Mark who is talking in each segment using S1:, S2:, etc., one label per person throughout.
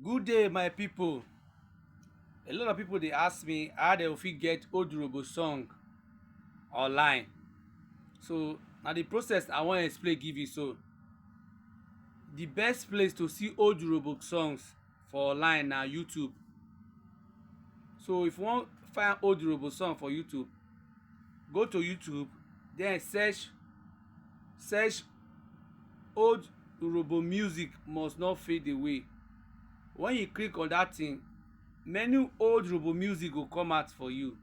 S1: Good day, my people. A lot of people they ask me how they fit get old Urhobo song online. So now the process I want to explain give you. So the best place to see old Urhobo songs for online na YouTube. So if you want find old Urhobo song for YouTube, go to YouTube, then search old Urhobo music must not fade away. When you click on that thing, many old Urhobo music go come out for you.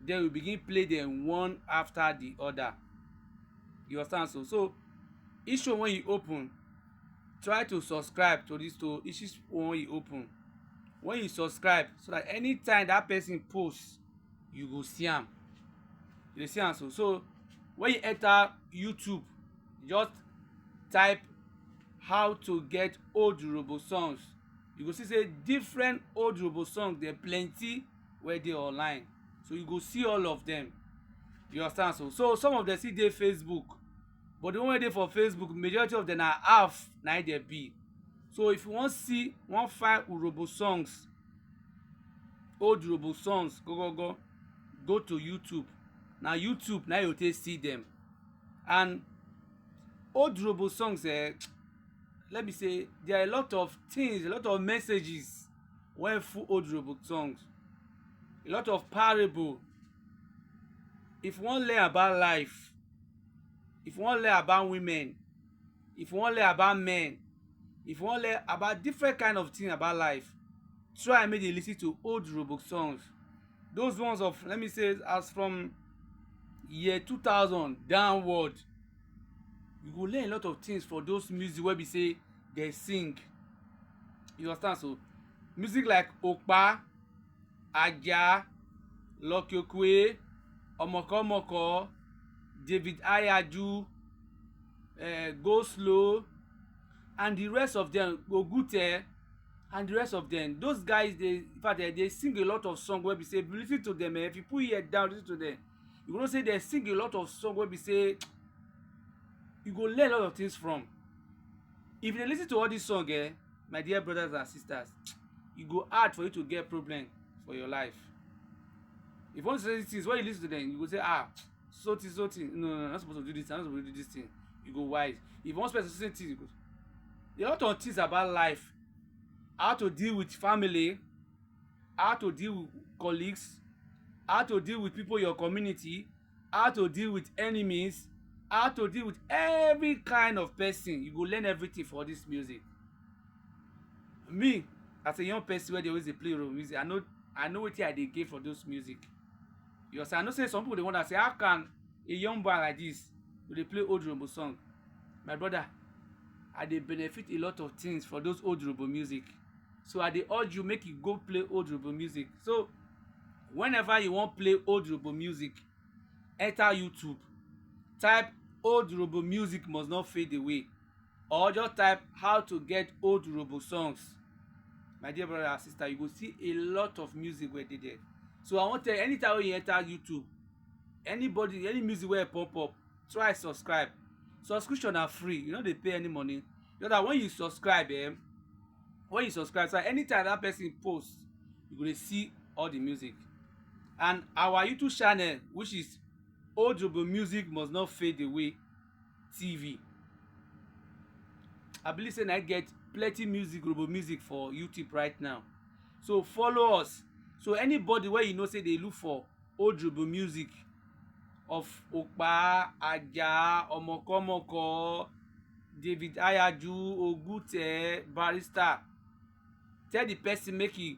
S1: Then we begin play them one after the other. You understand? So each one when you open, try to subscribe to this to each one you open. When you subscribe, so that anytime that person posts, you go see am. You dey see am so when you enter YouTube, just type how to get old Urhobo songs. You go see say different old Urhobo songs dem plenty wey dey online. So you go see all of them. You understand? So some of them still dey Facebook, but the one wey dey for Facebook, majority of them na half na im dem be. So if you wan find Urhobo songs, old Urhobo songs go to YouTube. Na YouTube na you go take see them. And old Urhobo songs let me say there are a lot of things, a lot of messages wey full old Urhobo songs, a lot of parable. If you wan learn about life, if you wan learn about women, if you wan learn about men, if you wan learn about different kind of thing about life, try make dey lis ten to old Urhobo songs. Those ones of, let me say, as from year 2000 downward, you go learn a lot of things for those music wey be say dey sing. You understand? So music like Okpa, Aja, Lucky Okwe, Omokomoko, David Ayaju, Go Slow, and the rest of them, Ogute, and the rest of them. Those guys, in fact they sing a lot of songs wey be say if you lis ten to them, if you put ear down lis ten to them, you go know say they sing a lot of songs wey be say you go learn a lot of things from. If you dey lis ten to all these songs, my dear brothers and sisters, e go hard for you to get problem for your life. If you want to say things, when you lis ten to them, you go say so thing, no, I'm not supposed to do this, I'm not supposed to do this thing. You go wise. If you wan spend certain things, you go. There are a lot of things about life, how to deal with family, how to deal with colleagues, how to deal with people in your community, how to deal with enemies, how to deal with every kind of person. You go learn everything for this music. Me, as a young person wey dey always dey play Urhobo music, I know wetin I dey gain for those music. You understand? I know say some people dey wonder say how can a young boy like this go dey play old Urhobo song? My brother, I dey benefit a lot of things for those old Urhobo music. So I dey urge you make you go play old Urhobo music. So whenever you wan play old Urhobo music, enter YouTube, type old Urhobo music must not fade away, or just type how to get old Urhobo songs. My dear brother and sister, you go see a lot of music wey dey there. So I wan tell you, anytime wey you enter YouTube, any music wey pop up, try subscribe. Subscription na free, you no dey pay any money. Just that when you subscribe, so anytime that person post, you go dey see all the music. And our YouTube channel, which is old Urhobo music must not fade away TV, I believe say na get plenty music, Urhobo music for YouTube right now. So follow us. So anybody wey you know say dey look for old Urhobo music of Okpa, Aja, Omokomoko, David Ayaju, Ogute, Barrister, tell the person make e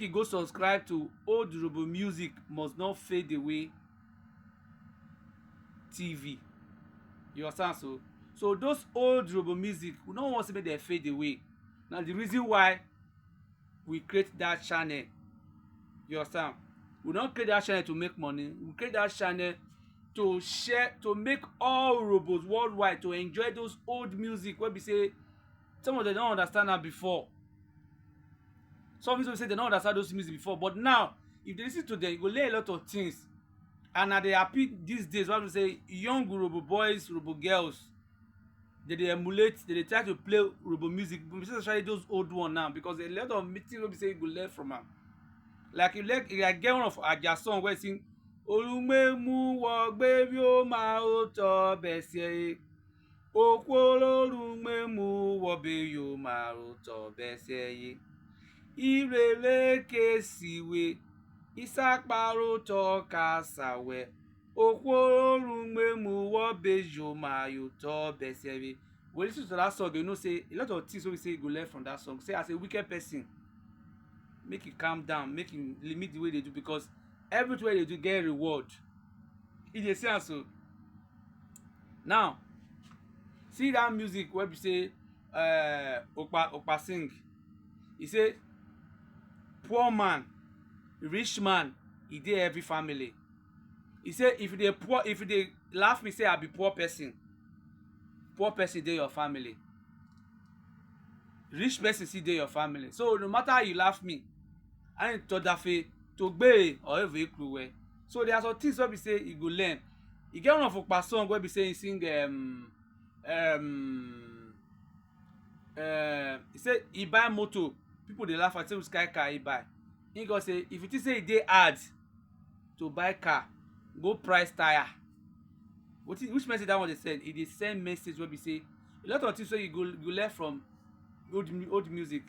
S1: go subscribe to old Urhobo music must not fade away TV. You understand? So those old Urhobo music, we no wan say make dem fade away. Na the reason why we create that channel. You understand? We don create that channel to make money. We create that channel to share, to make all Urhobos worldwide to enjoy those old music wey be say some of them don understand am before. Some people say they don't understand those music before, but now if they listen to them, you go learn a lot of things. And I dey happy these days when we say young Urhobo boys, Urhobo girls, dey emulate, dey try to play Urhobo music, especially those old one now, because a lot of things wey be say you go learn from am. Like like get one of Aja song wey sing olùgbẹ́mú wọgbé bí ó máa ó tọ́ bẹ́sẹ̀ òkú olórùngbẹ́mú wọbẹ̀ yóò máa ó tọ́ bẹ́sẹ̀ yé ìrèlè kesiwe ìsàpàrọ̀ tọ́ kàsàwẹ̀ òkú olórùngbẹ́mú wọbẹ̀ yóò máa ó tọ́ bẹ́sẹ̀ yé. When you listen to that song, you know say a lot of things wey we say you go learn from that song. Say as a wicked person, make you calm down, make you limit the way they do, because everything wey they do get reward. E dey see am so. Now see that music wey be say Okpa sing. E say poor man, rich man, e dey every family. E say if you dey poor, if you dey laugh me say I be poor person dey your family. Rich person still dey your family. So no matter how you laugh me, I ain't thought that fe to gbe or even cruel. So there are some things wey be say you go learn. E get one of Okpa song wey be say he sing he say he buy motor, people dey laugh at say which kind car he buy. He go say if you think say e dey hard to buy car, go price tire. Which message that one dey send? E dey send message wey be say a lot of things wey you go learn from old music.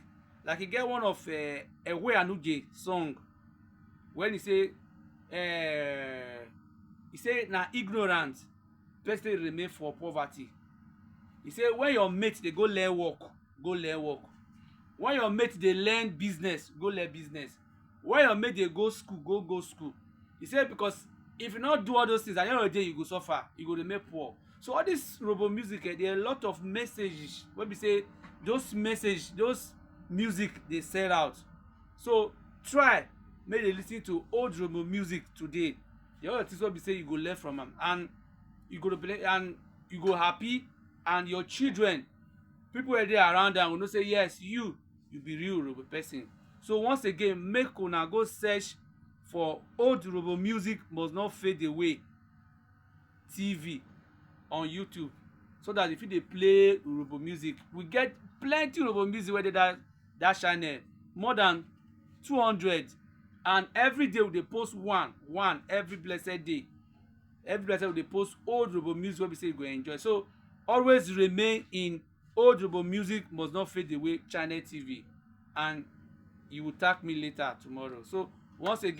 S1: Like e get one of Ewe Anuge song when he say na ignorant person remain for poverty. He say when your mate dey go learn work, go learn work. When your mate dey learn business, go learn business. When your mate dey go school, go school. He say because if you no do all those things, at the end of the day you go suffer, you go remain poor. So all this Urhobo music, there are a lot of messages wey be say those music dey sell out. So try make dey lis ten to old Urhobo music today. The other things wey be say you go learn from am, and you go happy, and your children, people wey dey around am, go know say yes, you be real Urhobo person. So once again, make una go search for old Urhobo music must not fade away TV on YouTube, so that if you dey play Urhobo music, we get plenty Urhobo music wey dey that channel, more than 200, and every day we dey post one every blessed day. Every blessed we dey post old Urhobo music wey be say you go enjoy. So always remain in old Urhobo music must not fade away channel TV, and you will thank me later tomorrow. So once again,